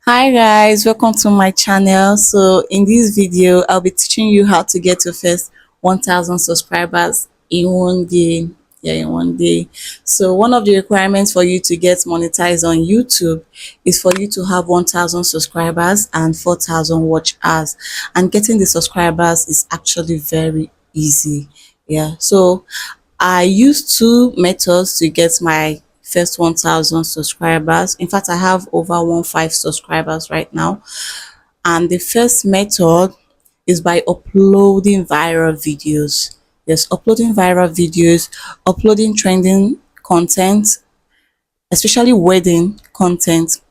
Hi guys, welcome to my channel. So in this video, I'll be teaching you how to get your first 1000 subscribers in one day. Yeah, in one day. So one of the requirements for you to get monetized on YouTube is for you to have 1000 subscribers and 4000 watch hours. And getting the subscribers is actually very easy. Yeah. So I use two methods to get my first 1000 subscribers. In fact, I have over 15 subscribers right now. And the first method is by uploading viral videos. Yes, uploading viral videos, uploading trending content, especially wedding content,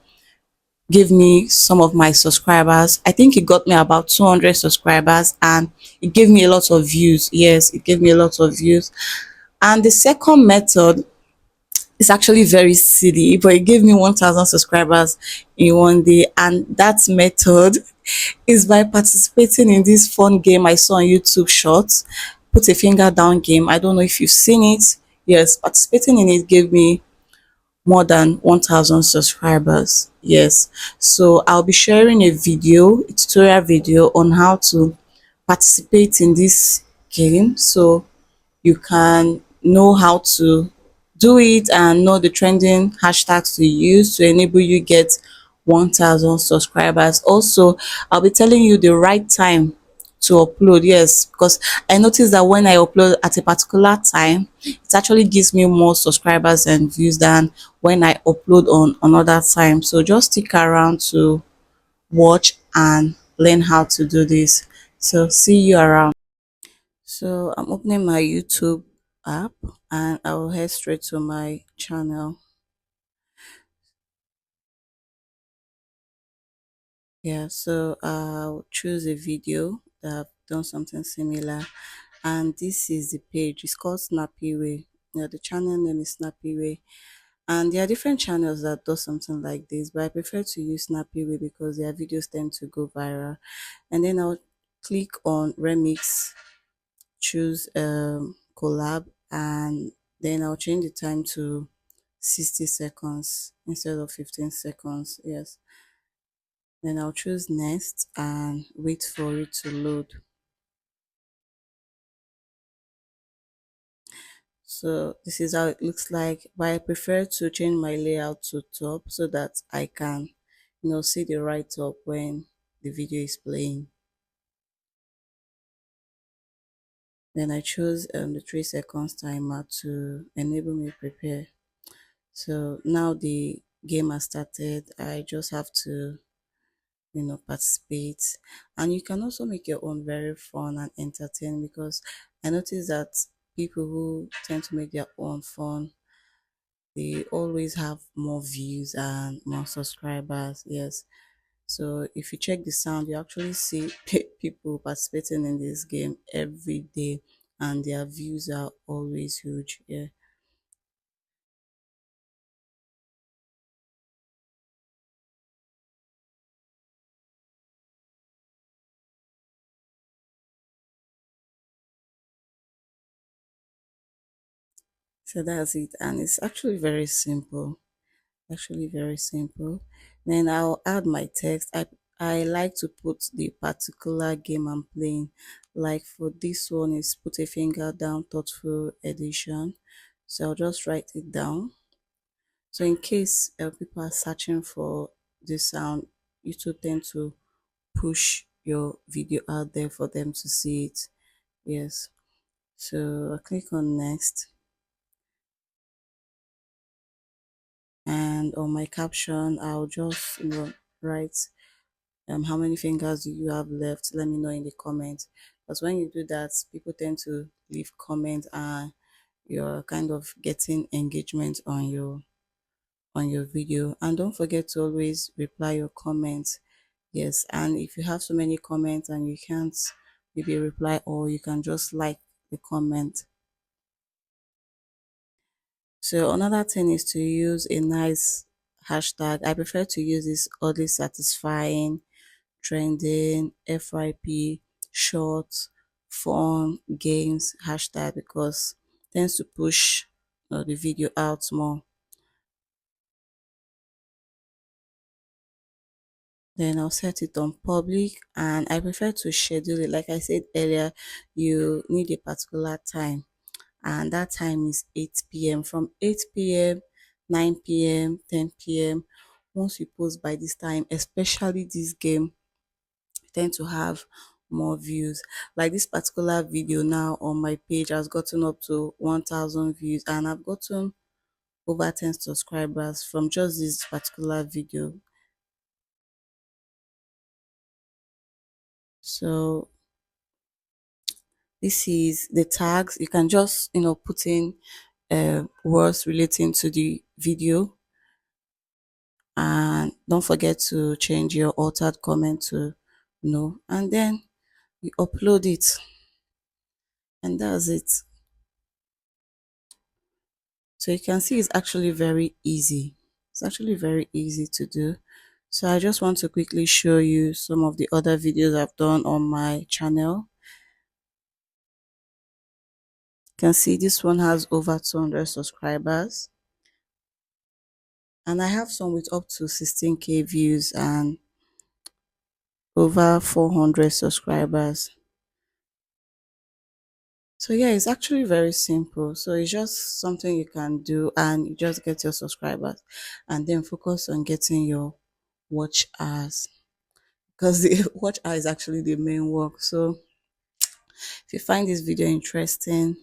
give me some of my subscribers. I think it got me about 200 subscribers and it gave me a lot of views. Yes, it gave me a lot of views. And the second method, it's actually very silly, but it gave me 1000 subscribers in one day. And that method is by participating in this fun game I saw on YouTube Shorts, Put a Finger Down game. I don't know if you've seen it. Yes, participating in it gave me more than 1000 subscribers. Yes. So I'll be sharing a tutorial video on how to participate in this game. So you can know how to do it and know the trending hashtags to use to enable you get 1000 subscribers. Also, I'll be telling you the right time to upload. Yes, because I noticed that when I upload at a particular time, it actually gives me more subscribers and views than when I upload on another time. So just stick around to watch and learn how to do this. So see you around. So I'm opening my YouTube app and I will head straight to my channel. Yeah, so I'll choose a video that I've done something similar, and this is the page. It's called Snappy Way. Yeah, the channel name is Snappy Way, and there are different channels that do something like this, but I prefer to use Snappy Way because their videos tend to go viral. And then I'll click on Remix, choose collab, and then I'll change the time to 60 seconds instead of 15 seconds. Yes, then I'll choose next and wait for it to load. So this is how it looks like, but I prefer to change my layout to top so that I can see the right top when the video is playing. Then I chose the 3 seconds timer to enable me prepare. So now the game has started. I just have to participate, and you can also make your own very fun and entertaining, because I notice that people who tend to make their own fun, they always have more views and more subscribers. Yes, so if you check the sound, you actually see people participating in this game every day, and their views are always huge. Yeah. So that's it, and it's actually very simple. Actually very simple. Then I'll add my text. I like to put the particular game I'm playing. Like for this one is Put a Finger Down Thoughtful Edition. So I'll just write it down. So in case people are searching for this sound, YouTube tend to push your video out there for them to see it. Yes. So I click on next, and on my caption I'll just write how many fingers do you have left. Let me know in the comments, because when you do that, people tend to leave comments and you're kind of getting engagement on your video. And don't forget to always reply your comments. Yes, and if you have so many comments and you can't maybe reply, or you can just like the comment. So another thing is to use a nice hashtag. I prefer to use this oddly satisfying, trending, FYP, short, fun, games hashtag, because it tends to push the video out more. then I'll set it on public, and I prefer to schedule it. Like I said earlier, you need a particular time, and that time is 8 p.m. From 8 p.m., 9 p.m., 10 p.m. Once you post by this time, especially this game, tend to have more views. Like this particular video now on my page has gotten up to 1,000 views, and I've gotten over 10 subscribers from just this particular video. So this is the tags. You can just put in words relating to the video, and don't forget to change your altered comment to no, and then you upload it, and that's it. So you can see it's actually very easy. It's actually very easy to do. So I just want to quickly show you some of the other videos I've done on my channel. You can see this one has over 200 subscribers, and I have some with up to 16k views and over 400 subscribers. So yeah, it's actually very simple. So it's just something you can do, and you just get your subscribers and then focus on getting your watch hours, because the watch hour is actually the main work. So if you find this video interesting,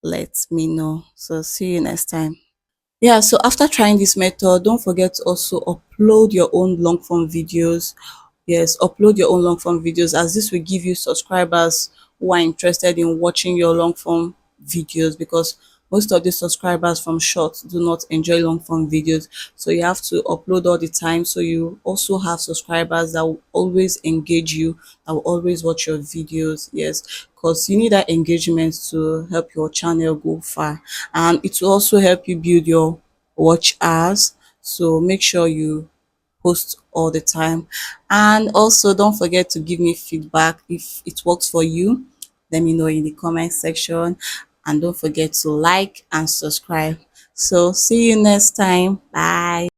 let me know. So see you next time. Yeah, so after trying this method, don't forget to also upload your own long form videos. Yes, upload your own long form videos, as this will give you subscribers who are interested in watching your long form videos, because most of the subscribers from short do not enjoy long form videos. So you have to upload all the time, so you also have subscribers that will always engage you, that will always watch your videos. Yes, because you need that engagement to help your channel go far, and it will also help you build your watch hours. So make sure you post all the time, and also don't forget to give me feedback if it works for you. Let me know in the comment section, and don't forget to like and subscribe. So see you next time. Bye.